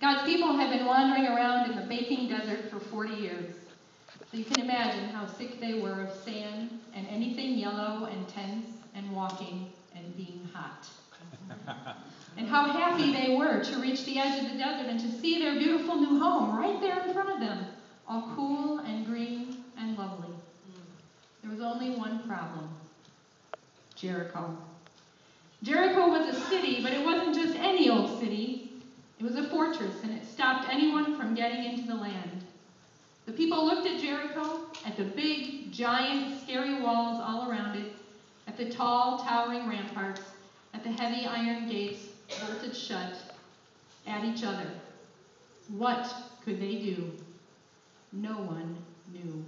God's people had been wandering around in the baking desert for 40 years. So you can imagine how sick they were of sand and anything yellow and tense and walking and being hot. And how happy they were to reach the edge of the desert and to see their beautiful new home right there in front of them, all cool and green and lovely. There was only one problem: Jericho. Jericho was a city, but it wasn't just any old city. It was a fortress, and it stopped anyone from getting into the land. The people looked at Jericho, at the big, giant, scary walls all around it, at the tall, towering ramparts, at the heavy iron gates bolted shut, at each other. What could they do? No one knew.